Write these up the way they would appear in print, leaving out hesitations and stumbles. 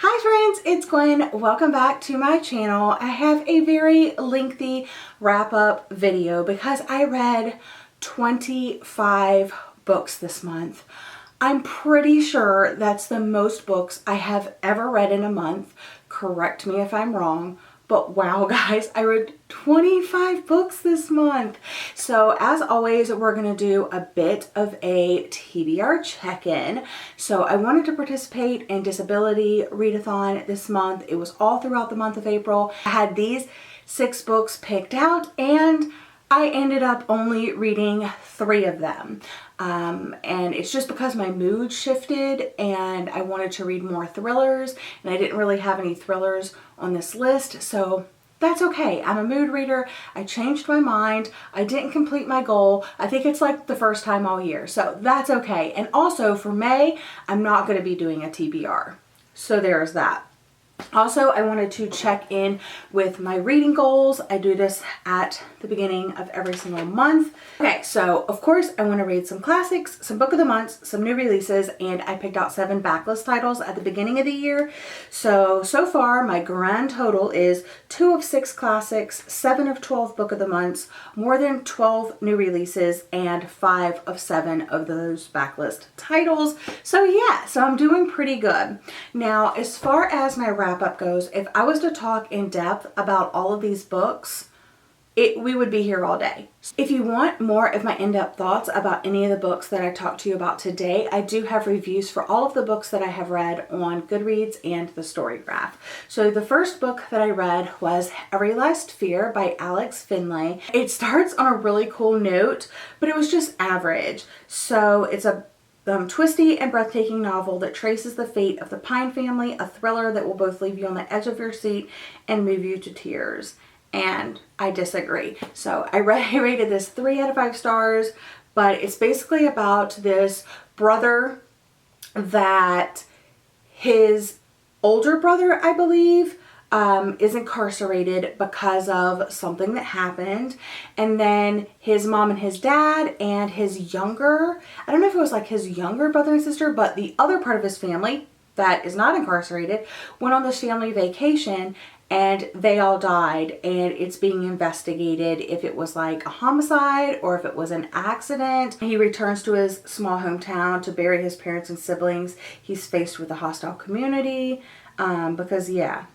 Hi friends, it's Gwen. Welcome back to my channel. I have a very lengthy wrap-up video because I read 25 books this month. I'm pretty sure that's the most books I have ever read in a month. Correct me if I'm wrong. But wow guys, I read 25 books this month. So as always, we're gonna do a bit of a TBR check-in. So I wanted to participate in Disability Readathon this month. It was all throughout the month of April. I had these 6 books picked out and I ended up only reading 3 of them. And it's just because my mood shifted and I wanted to read more thrillers, and I didn't really have any thrillers on this list, so that's okay. I'm a mood reader. I changed my mind. I didn't complete my goal. I think it's like the first time all year, so that's okay. And also for May, I'm not going to be doing a TBR. So there's that. Also, I wanted to check in with my reading goals. I do this at the beginning of every single month. Okay, so of course I want to read some classics, some book of the months, some new releases, and I picked out 7 backlist titles at the beginning of the year. So far my grand total is 2 of 6 classics, 7 of 12 book of the months, more than 12 new releases, and 5 of 7 of those backlist titles. So yeah, so I'm doing pretty good. Now, as far as my wrap-up goes, if I was to talk in depth about all of these books, we would be here all day. If you want more of my in-depth thoughts about any of the books that I talked to you about today, I do have reviews for all of the books that I have read on Goodreads and the Storygraph. So the first book that I read was I Realized Fear by Alex Finlay. It starts on a really cool note, but it was just average. So it's a twisty and breathtaking novel that traces the fate of the Pine family, a thriller that will both leave you on the edge of your seat and move you to tears. And I disagree. So I rated this 3 out of 5 stars, but it's basically about this brother that his older brother, I believe, is incarcerated because of something that happened, and then his mom and his dad and his younger, I don't know if it was like his younger brother and sister, but the other part of his family that is not incarcerated went on this family vacation and they all died, and it's being investigated if it was like a homicide or if it was an accident. He returns to his small hometown to bury his parents and siblings. He's faced with a hostile community because yeah,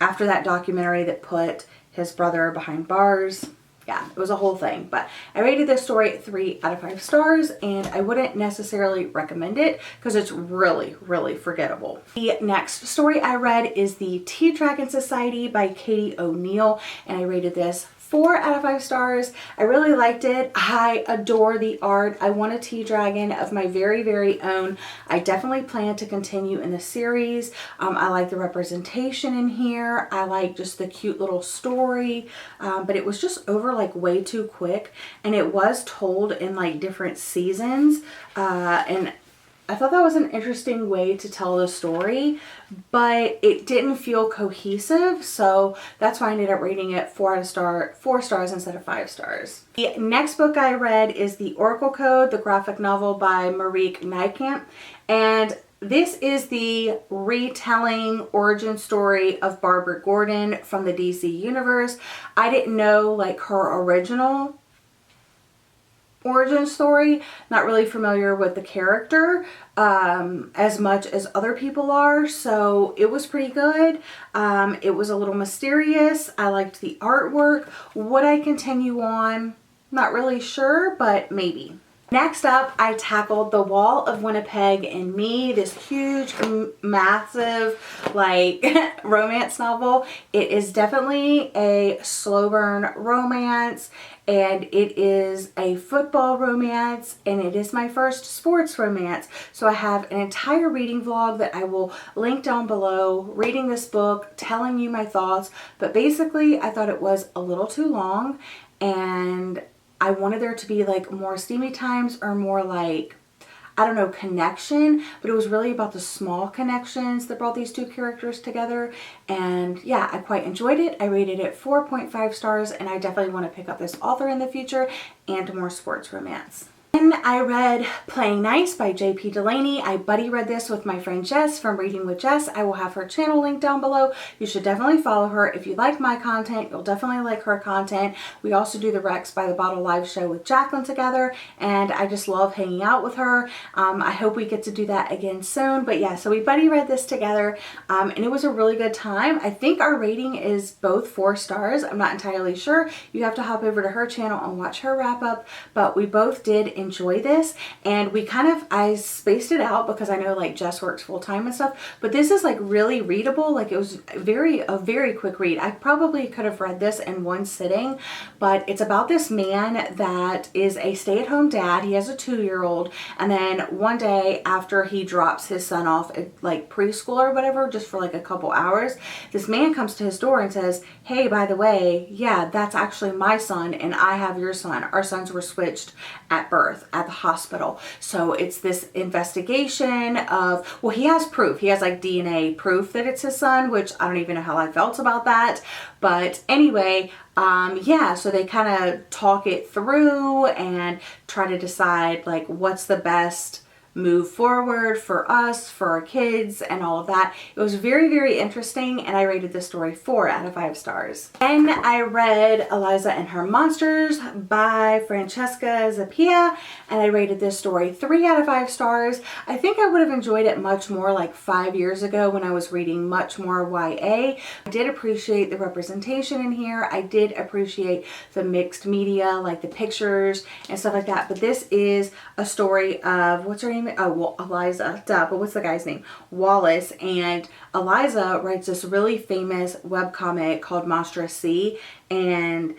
after that documentary that put his brother behind bars, yeah, it was a whole thing. But I rated this story 3 out of 5 stars, and I wouldn't necessarily recommend it because it's really, really forgettable. The next story I read is the Tea Dragon Society by Katie O'Neill, and I rated this 4 out of 5 stars. I really liked it. I adore the art. I want a tea dragon of my very, very own. I definitely plan to continue in the series. I like the representation in here. I like just the cute little story, but it was just over like way too quick, and it was told in like different seasons, and I thought that was an interesting way to tell the story, but it didn't feel cohesive, so that's why I ended up rating it 4 stars instead of 5 stars. The next book I read is The Oracle Code, the graphic novel by Marieke Nijkamp, and this is the retelling origin story of Barbara Gordon from the DC universe. I didn't know like her original origin story, not really familiar with the character as much as other people are, so it was pretty good. It was a little mysterious. I liked the artwork. Would I continue on? Not really sure, but maybe. Next up, I tackled The Wall of Winnipeg and Me, this huge, massive, like, romance novel. It is definitely a slow burn romance, and it is a football romance, and it is my first sports romance. So I have an entire reading vlog that I will link down below, reading this book, telling you my thoughts, but basically I thought it was a little too long, and I wanted there to be like more steamy times or more like, I don't know, connection, but it was really about the small connections that brought these 2 characters together. And yeah, I quite enjoyed it. I rated it 4.5 stars, and I definitely want to pick up this author in the future and more sports romance. Then I read Playing Nice by J.P. Delaney. I buddy read this with my friend Jess from Reading with Jess. I will have her channel linked down below. You should definitely follow her. If you like my content, you'll definitely like her content. We also do the Rex by the Bottle live show with Jacqueline together, and I just love hanging out with her. I hope we get to do that again soon. But yeah, so we buddy read this together, and it was a really good time. I think our rating is both 4 stars. I'm not entirely sure. You have to hop over to her channel and watch her wrap up, but we both did enjoy this, and I spaced it out because I know like Jess works full-time and stuff, but this is like really readable. Like, it was a very quick read. I probably could have read this in one sitting, but it's about this man that is a stay-at-home dad. He has a 2-year-old, and then one day after he drops his son off at like preschool or whatever, just for like a couple hours, this man comes to his door and says, "Hey, by the way, yeah, that's actually my son and I have your son. Our sons were switched at birth at the hospital." So it's this investigation of, well, he has proof. He has like DNA proof that it's his son, which I don't even know how I felt about that. But anyway, yeah, so they kind of talk it through and try to decide like what's the best move forward for us, for our kids, and all of that. It was very interesting, and I rated this story 4 out of 5 stars. And I read Eliza and Her Monsters by 𝒑𝒐𝒂𝒔𝒕, and I rated this story 3 out of 5 stars. I think I would have enjoyed it much more like 5 years ago when I was reading much more YA. I did appreciate the representation in here. I did appreciate the mixed media, like the pictures and stuff like that. But this is a story of, what's her name? Oh, well, Eliza, but what's the guy's name? Wallace. And Eliza writes this really famous webcomic called 𝒎𝒏𝒅, and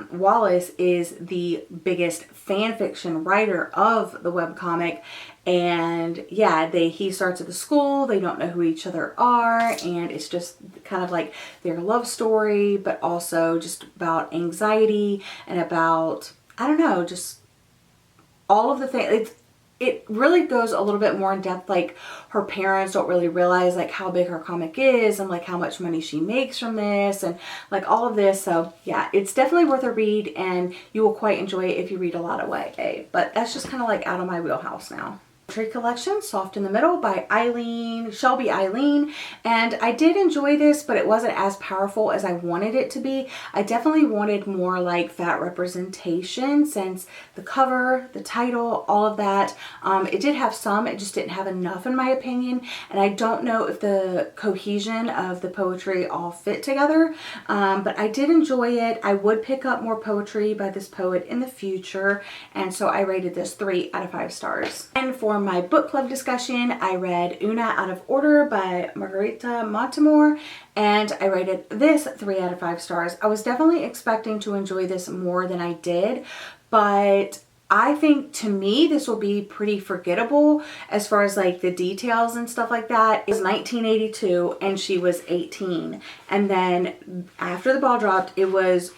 Wallace is the biggest fan fiction writer of the webcomic. And yeah, he starts at the school, they don't know who each other are, and it's just kind of like their love story, but also just about anxiety and about, I don't know, just all of the things. It really goes a little bit more in depth. Like, her parents don't really realize like how big her comic is and like how much money she makes from this and like all of this. So yeah, it's definitely worth a read, and you will quite enjoy it if you read a lot of YA. But that's just kind of like out of my wheelhouse now. Poetry collection, Soft in the Middle by Shelby Eileen, and I did enjoy this, but it wasn't as powerful as I wanted it to be. I definitely wanted more like fat representation, since the cover, the title, all of that. It did have some, it just didn't have enough in my opinion, and I don't know if the cohesion of the poetry all fit together, but I did enjoy it. I would pick up more poetry by this poet in the future, and so I rated this 3 out of 5 stars. And for my book club discussion, I read Una Out of Order by Margarita Montemor, and I rated this 3 out of 5 stars. I was definitely expecting to enjoy this more than I did, but I think to me this will be pretty forgettable as far as like the details and stuff like that. It was 1982 and she was 18, and then after the ball dropped it was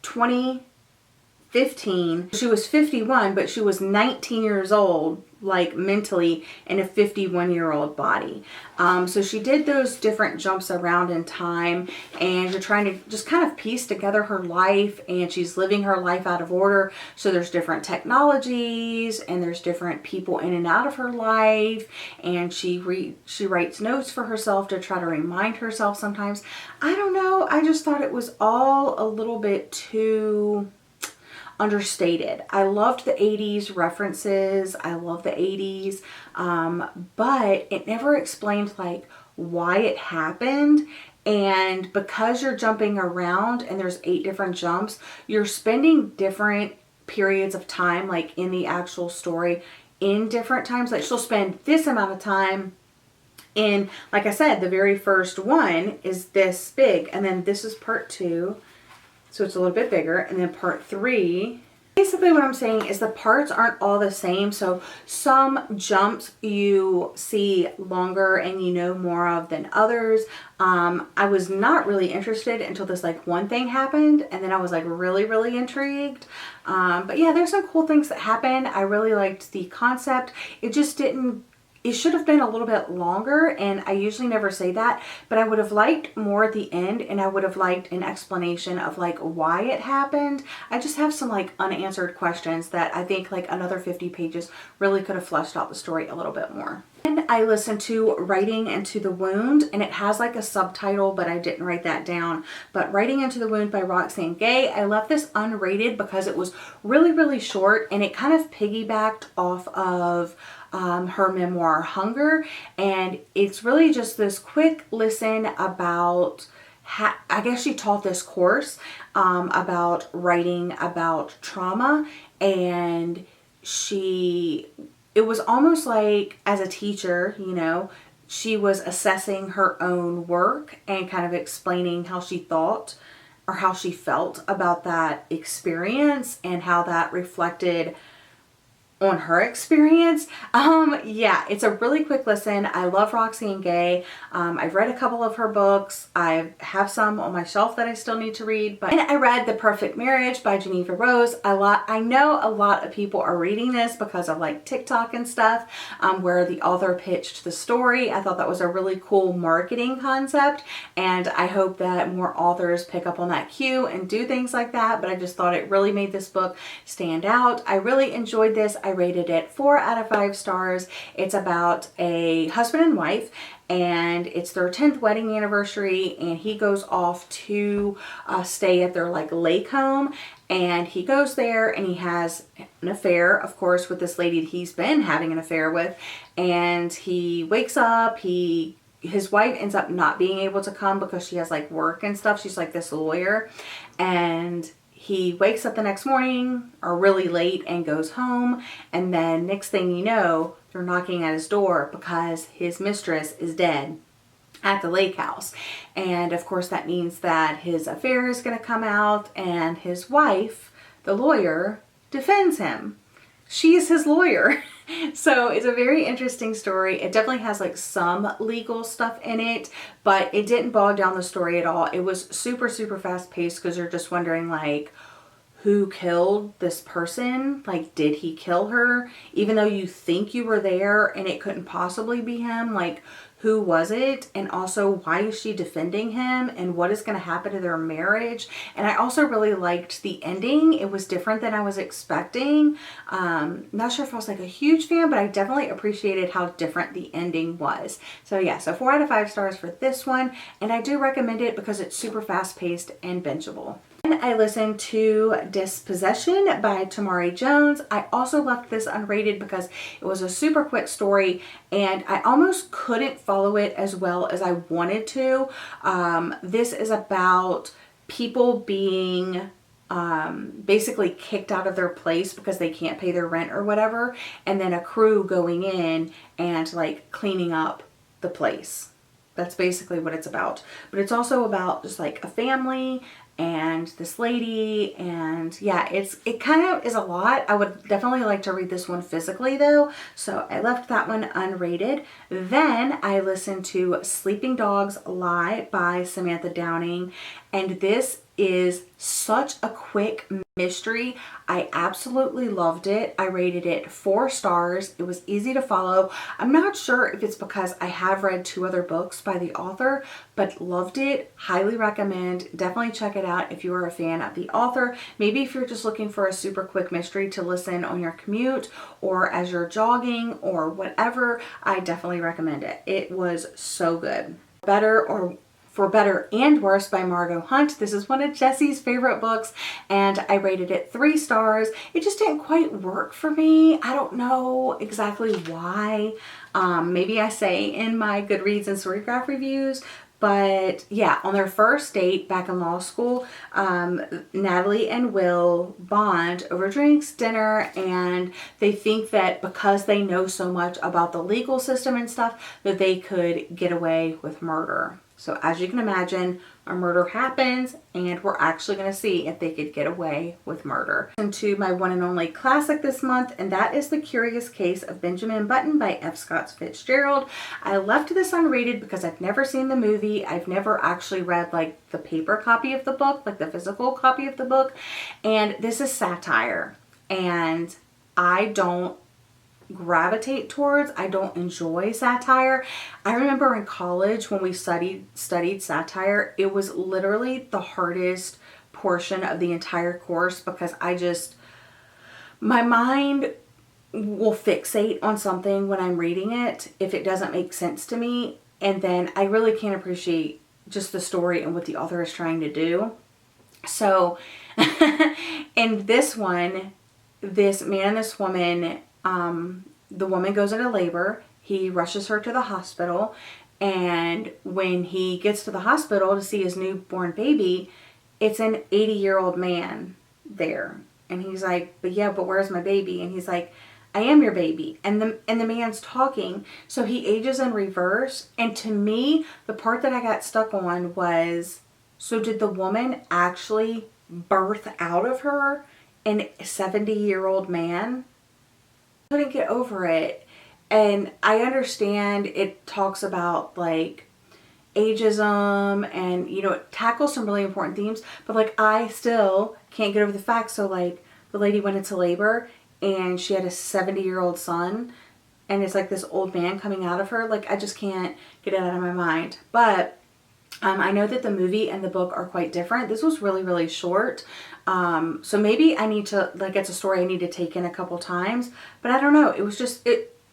2015. She was 51, but she was 19 years old, like mentally, in a 51-year-old body. So she did those different jumps around in time, and you're trying to just kind of piece together her life, and she's living her life out of order. So there's different technologies, and there's different people in and out of her life, and she writes notes for herself to try to remind herself sometimes. I don't know, I just thought it was all a little bit too understated. I loved the 80s references. I love the 80s, but it never explained like why it happened. And because you're jumping around and there's 8 different jumps, you're spending different periods of time, like in the actual story, in different times. Like, she'll spend this amount of time in, like I said, the very first one is this big, and then this is part 2. So it's a little bit bigger, and then part 3. Basically what I'm saying is the parts aren't all the same. So some jumps you see longer and you know more of than others. I was not really interested until this like one thing happened, and then I was like really intrigued. But yeah, there's some cool things that happen. I really liked the concept. It just didn't it should have been a little bit longer, and I usually never say that, but I would have liked more at the end, and I would have liked an explanation of like why it happened. I just have some like unanswered questions that I think like another 50 pages really could have fleshed out the story a little bit more. And I listened to Writing Into the Wound, and it has like a subtitle, but I didn't write that down. But Writing Into the Wound by Roxane Gay. I left this unrated because it was really, really short, and it kind of piggybacked off of her memoir Hunger, and it's really just this quick listen about I guess she taught this course about writing about trauma, and it was almost like as a teacher, you know, she was assessing her own work and kind of explaining how she thought or how she felt about that experience and how that reflected on her experience. Yeah, it's a really quick listen. I love Roxane Gay. I've read a couple of her books. I have some on my shelf that I still need to read. But I read The Perfect Marriage by Geneva Rose. I know a lot of people are reading this because of like TikTok and stuff, where the author pitched the story. I thought that was a really cool marketing concept, and I hope that more authors pick up on that cue and do things like that. But I just thought it really made this book stand out. I really enjoyed this. I rated it 4 out of 5 stars. It's about a husband and wife, and it's their 10th wedding anniversary, and he goes off to stay at their like lake home, and he goes there and he has an affair, of course, with this lady that he's been having an affair with, and he wakes up, his wife ends up not being able to come because she has like work and stuff. She's like this lawyer, and he wakes up the next morning or really late and goes home, and then next thing you know, they're knocking at his door because his mistress is dead at the lake house. And of course that means that his affair is going to come out, and his wife, the lawyer, defends him. She is his lawyer. So it's a very interesting story. It definitely has like some legal stuff in it, but it didn't bog down the story at all. It was super, super fast paced because you're just wondering like, who killed this person? Like, did he kill her? Even though you think you were there and it couldn't possibly be him, like, who was it? And also, why is she defending him? And what is going to happen to their marriage? And I also really liked the ending. It was different than I was expecting. Not sure if I was like a huge fan, but I definitely appreciated how different the ending was. So yeah, so 4 out of 5 stars for this one. And I do recommend it because it's super fast paced and bingeable. And I listened to Dispossession by Tamari Jones. I also left this unrated because it was a super quick story and I almost couldn't follow it as well as I wanted to. This is about people being basically kicked out of their place because they can't pay their rent or whatever, and then a crew going in and like cleaning up the place. That's basically what it's about. But it's also about just like a family and this lady, and yeah, it kind of is a lot. I would definitely like to read this one physically though, so I left that one unrated. Then I listened to Sleeping Dogs Lie by Samantha Downing, and this is such a quick mystery. I absolutely loved it. I rated it 4 stars. It was easy to follow. I'm not sure if it's because I have read 2 other books by the author, but loved it. Highly recommend. Definitely check it out if you are a fan of the author. Maybe if you're just looking for a super quick mystery to listen on your commute or as you're jogging or whatever, I definitely recommend it. It was so good. For Better and Worse by Margot Hunt. This is one of Jessie's favorite books, and I rated it 3 stars. It just didn't quite work for me. I don't know exactly why. Maybe I say in my Goodreads and Storygraph reviews, but yeah, on their first date back in law school, Natalie and Will bond over drinks, dinner, and they think that because they know so much about the legal system and stuff, that they could get away with murder. So as you can imagine, a murder happens, and we're actually going to see if they could get away with murder. And to my one and only classic this month, and that is The Curious Case of Benjamin Button by F. Scott Fitzgerald. I left this unrated because I've never seen the movie. I've never actually read like the paper copy of the book, like the physical copy of the book. And this is satire, and I don't gravitate towards. I don't enjoy satire. I remember in college when we studied satire, it was literally the hardest portion of the entire course because my mind will fixate on something when I'm reading it if it doesn't make sense to me, and then I really can't appreciate just the story and what the author is trying to do. So in this one, this man and this woman, the woman goes into labor. He rushes her to the hospital, and when he gets to the hospital to see his newborn baby, it's an 80-year-old man there. And he's like, but where's my baby? And he's like, I am your baby. And the man's talking. So he ages in reverse. And to me, the part that I got stuck on was, so did the woman actually birth out of her an 70-year-old man? I couldn't get over it. And I understand it talks about like ageism and, you know, it tackles some really important themes, but like I still can't get over the fact. So like the lady went into labor and she had a 70-year-old son, and it's like this old man coming out of her. Like I just can't get it out of my mind. But I know that the movie and the book are quite different. This was really, really short. So maybe I need to, like, it's a story I need to take in a couple times, but I don't know. It was just,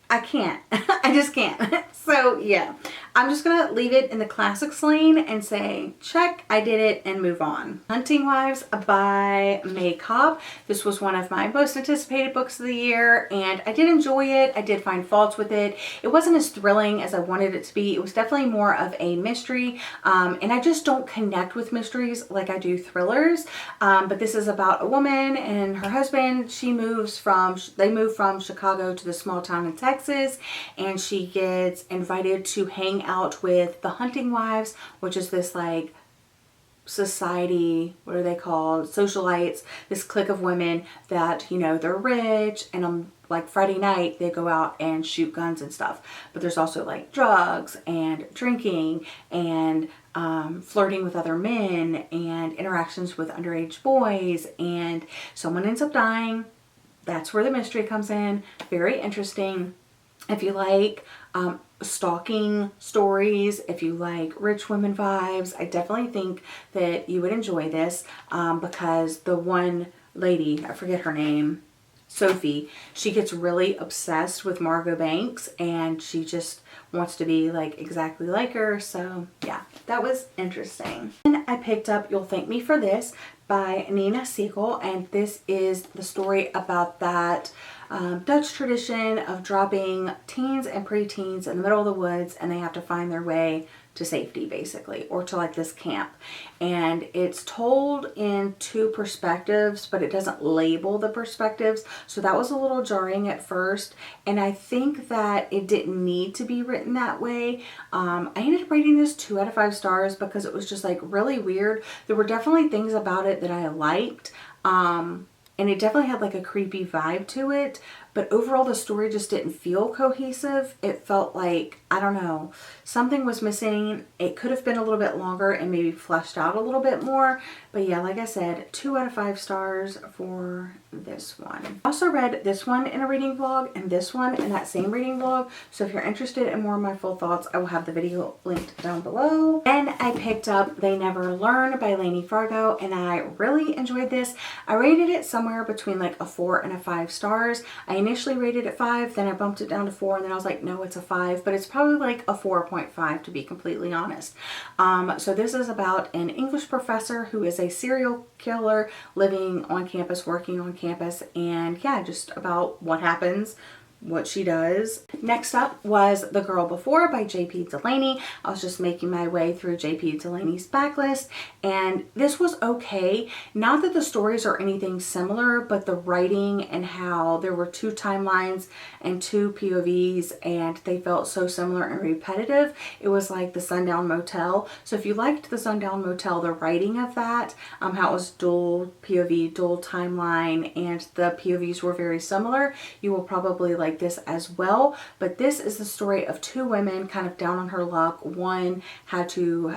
I can't. I just can't. So yeah, I'm just gonna leave it in the classics lane and say, check, I did it, and move on. Hunting Wives by May Cobb. This was one of my most anticipated books of the year, and I did enjoy it. I did find faults with it. It wasn't as thrilling as I wanted it to be. It was definitely more of a mystery, and I just don't connect with mysteries like I do thrillers. But this is about a woman and her husband. They move from Chicago to the small town in Texas, and she gets invited to hang out with the Hunting Wives, which is this like society, what are they called, socialites, this clique of women that, you know, they're rich, and on like Friday night they go out and shoot guns and stuff. But there's also like drugs and drinking and flirting with other men and interactions with underage boys, and someone ends up dying. That's where the mystery comes in. Very interesting. If you like stalking stories, if you like rich women vibes, I definitely think that you would enjoy this, because the one lady, I forget her name, Sophie, she gets really obsessed with Margot Banks, and she just wants to be like exactly like her. So yeah, that was interesting. And I picked up You'll Thank Me for This by Nina Siegel, and this is the story about that Dutch tradition of dropping teens and preteens in the middle of the woods, and they have to find their way to safety, basically, or to like this camp. And it's told in two perspectives, but it doesn't label the perspectives, so that was a little jarring at first, and I think that it didn't need to be written that way. I ended up rating this 2 out of 5 stars because it was just like really weird. There were definitely things about it that I liked, and it definitely had like a creepy vibe to it, but overall the story just didn't feel cohesive. It felt like, I don't know, something was missing. It could have been a little bit longer and maybe fleshed out a little bit more. But yeah, like I said, 2 out of 5 stars for this one. I also read this one in a reading vlog and this one in that same reading vlog. So if you're interested in more of my full thoughts, I will have the video linked down below. And I picked up They Never Learn by Lainey Fargo, and I really enjoyed this. I rated it somewhere between like a 4 and a 5 stars. I initially rated it 5, then I bumped it down to 4, and then I was like, no, it's a 5, but it's probably like a 4.5 to be completely honest. So this is about an English professor who is a serial killer living on campus, working on campus, and yeah, just about what happens, what she does. Next up was The Girl Before by J.P. Delaney. I was just making my way through J.P. Delaney's backlist, and this was okay. Not that the stories are anything similar, but the writing and how there were 2 timelines and 2 POVs, and they felt so similar and repetitive. It was like the Sundown Motel. So if you liked the Sundown Motel, the writing of that, how it was dual POV, dual timeline, and the POVs were very similar, you will probably like like this as well. But this is the story of two women kind of down on her luck. One had to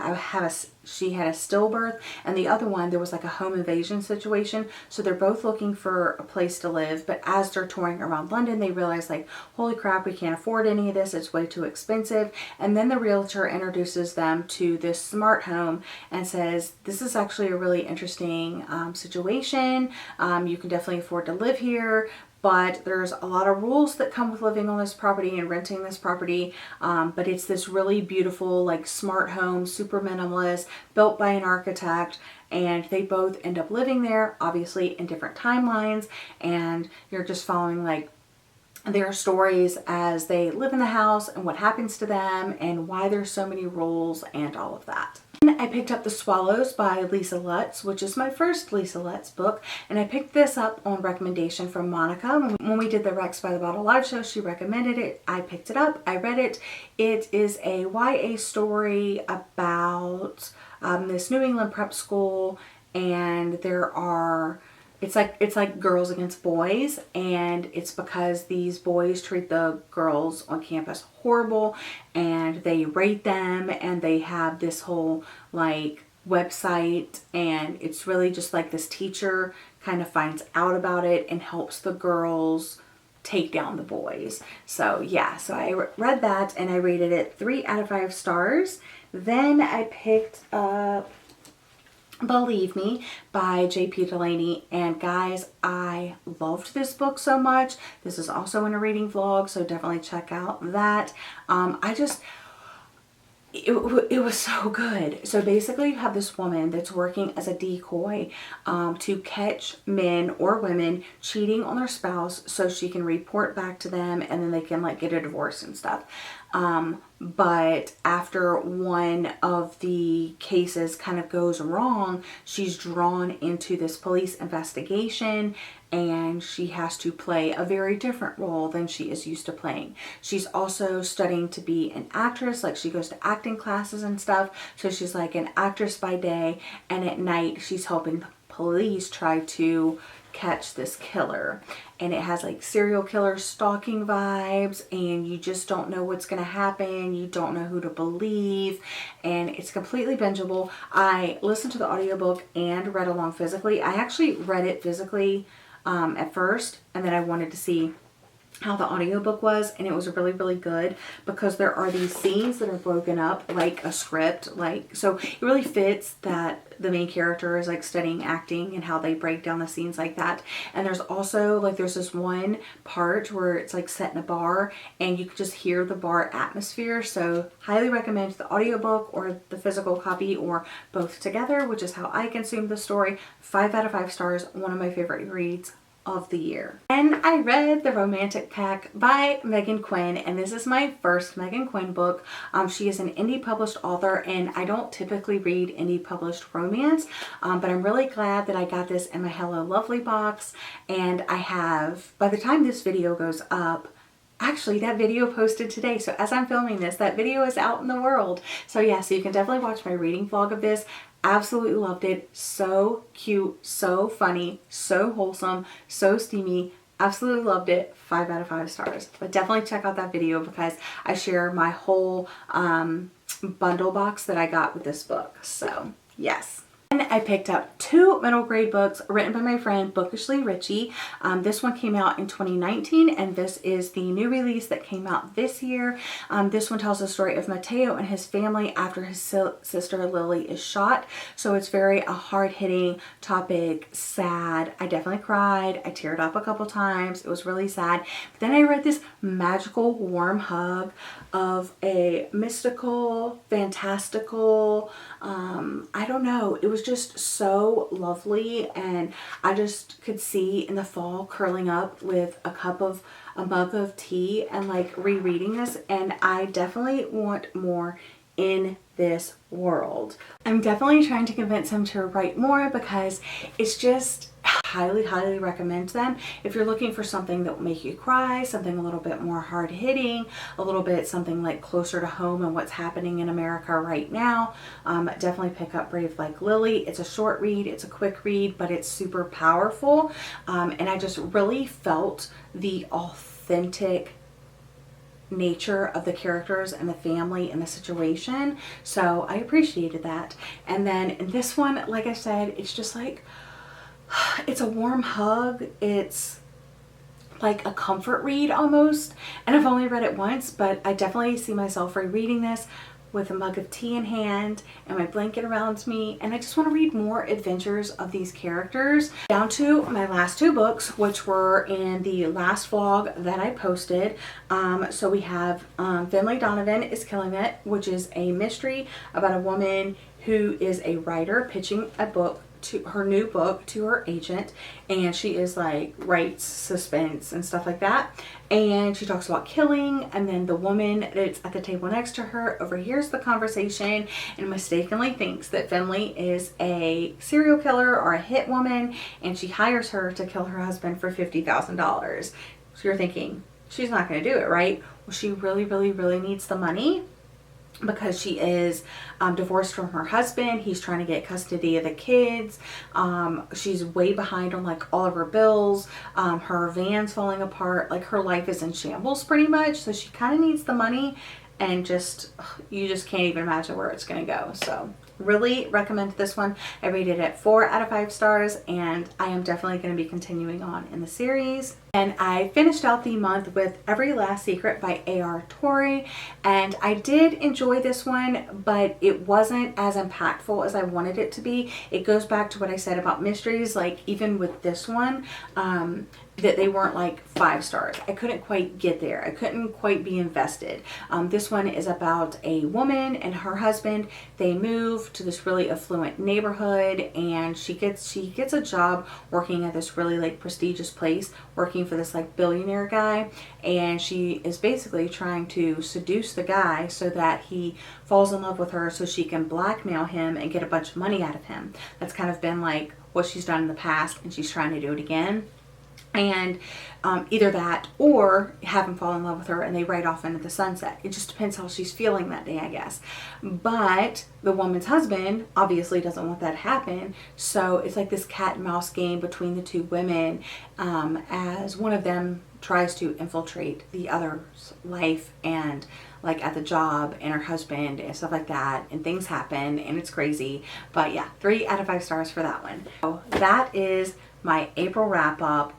she had a stillbirth, and the other one, there was like a home invasion situation. So they're both looking for a place to live, but as they're touring around London, they realize like, holy crap, we can't afford any of this. It's way too expensive. And then the realtor introduces them to this smart home and says, this is actually a really interesting situation. You can definitely afford to live here, but there's a lot of rules that come with living on this property and renting this property. But it's this really beautiful, like smart home, super minimalist, built by an architect. And they both end up living there, obviously in different timelines. And you're just following like their stories as they live in the house and what happens to them and why there's so many rules and all of that. I picked up The Swallows by Lisa Lutz, which is my first Lisa Lutz book, and I picked this up on recommendation from Monica. When we did the Rex by the Bottle live show, she recommended it. I picked it up. I read it. It is a YA story about this New England prep school, and it's like girls against boys, and it's because these boys treat the girls on campus horrible, and they rate them, and they have this whole like website, and it's really just like this teacher kind of finds out about it and helps the girls take down the boys. So yeah, so I read that and I rated it 3 out of 5 stars. Then I picked up Believe Me by J.P. Delaney, and guys, I loved this book so much. This is also in a reading vlog, so definitely check out that. It was so good. So basically you have this woman that's working as a decoy to catch men or women cheating on their spouse so she can report back to them, and then they can like get a divorce and stuff. But after one of the cases kind of goes wrong, she's drawn into this police investigation, and she has to play a very different role than she is used to playing. She's also studying to be an actress, like she goes to acting classes and stuff. So she's like an actress by day, and at night she's helping the police try to catch this killer. And it has like serial killer stalking vibes, and you just don't know what's going to happen. You don't know who to believe, and it's completely bingeable. I listened to the audiobook and read along physically. I actually read it physically at first, and then I wanted to see how the audiobook was, and it was really, really good because there are these scenes that are broken up like a script, like, so it really fits that the main character is like studying acting and how they break down the scenes like that. And there's also like, there's this one part where it's like set in a bar and you can just hear the bar atmosphere. So highly recommend the audiobook or the physical copy or both together, which is how I consumed the story. 5 out of 5 stars, one of my favorite reads of the year. And I read The Romantic Pack by Megan Quinn, and this is my first Megan Quinn book. She is an indie published author, and I don't typically read indie published romance, but I'm really glad that I got this in my Hello Lovely box. And I have, by the time this video goes up, actually that video posted today, so as I'm filming this, that video is out in the world. So yeah, so you can definitely watch my reading vlog of this. Absolutely loved it. So cute, so funny, so wholesome, so steamy. Absolutely loved it. 5 out of 5 stars. But definitely check out that video because I share my whole bundle box that I got with this book. So yes. And I picked up 2 middle grade books written by my friend BookishlyRichie. This one came out in 2019, and this is the new release that came out this year. This one tells the story of Mateo and his family after his sister Lily is shot. So it's very a hard-hitting topic, sad. I definitely cried. I teared up a couple times. It was really sad. But then I read this magical, warm hug of a mystical, fantastical, I don't know, it was just so lovely, and I just could see in the fall curling up with a mug of tea and like rereading this, and I definitely want more in this world. I'm definitely trying to convince him to write more because it's just highly recommend them. If you're looking for something that will make you cry, something a little bit more hard-hitting, a little bit something like closer to home and what's happening in America right now, definitely pick up Brave Like Lily. It's a short read, it's a quick read, but it's super powerful, and I just really felt the authenticity authentic nature of the characters and the family and the situation. So I appreciated that. And then in this one, like I said, it's just like, it's a warm hug. It's like a comfort read almost. And I've only read it once, but I definitely see myself rereading this with a mug of tea in hand and my blanket around me, and I just want to read more adventures of these characters. Down to my last two books, which were in the last vlog that I posted. So we have Finlay Donovan is Killing It, which is a mystery about a woman who is a writer pitching a book, to her new book, to her agent, and she is like writes suspense and stuff like that, and she talks about killing, and then the woman that's at the table next to her overhears the conversation and mistakenly thinks that Finlay is a serial killer or a hit woman, and she hires her to kill her husband for $50,000. So you're thinking, she's not going to do it, right? Well, she really needs the money, because she is divorced from her husband. He's trying to get custody of the kids. She's way behind on like all of her bills. Her van's falling apart. Like her life is in shambles pretty much. So she kind of needs the money, and you just can't even imagine where it's going to go. So really recommend this one. I rated it 4 out of 5 stars, and I am definitely going to be continuing on in the series. And I finished out the month with Every Last Secret by A.R. Torrey, and I did enjoy this one, but it wasn't as impactful as I wanted it to be. It goes back to what I said about mysteries, like even with this one, that they weren't like 5 stars. I couldn't quite get there. I couldn't quite be invested. This one is about a woman and her husband. They move to this really affluent neighborhood, and she gets a job working at this really like prestigious place, working for this like billionaire guy, and she is basically trying to seduce the guy so that he falls in love with her so she can blackmail him and get a bunch of money out of him. That's kind of been like what she's done in the past, and she's trying to do it again. And either that or have him fall in love with her and they ride off into the sunset. It just depends how she's feeling that day, I guess. But the woman's husband obviously doesn't want that to happen. So it's like this cat and mouse game between the two women, as one of them tries to infiltrate the other's life and like at the job and her husband and stuff like that, and things happen and it's crazy. But yeah, 3 out of 5 stars for that one. So that is my April wrap up.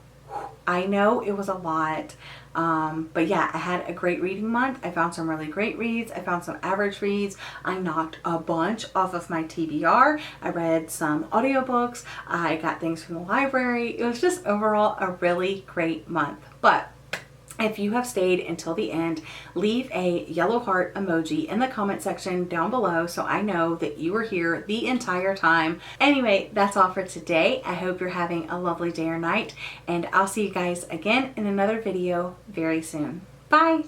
I know it was a lot, but yeah, I had a great reading month. I found some really great reads. I found some average reads. I knocked a bunch off of my TBR. I read some audiobooks. I got things from the library. It was just overall a really great month. But if you have stayed until the end, leave a yellow heart emoji in the comment section down below so I know that you were here the entire time. Anyway, that's all for today. I hope you're having a lovely day or night, and I'll see you guys again in another video very soon. Bye!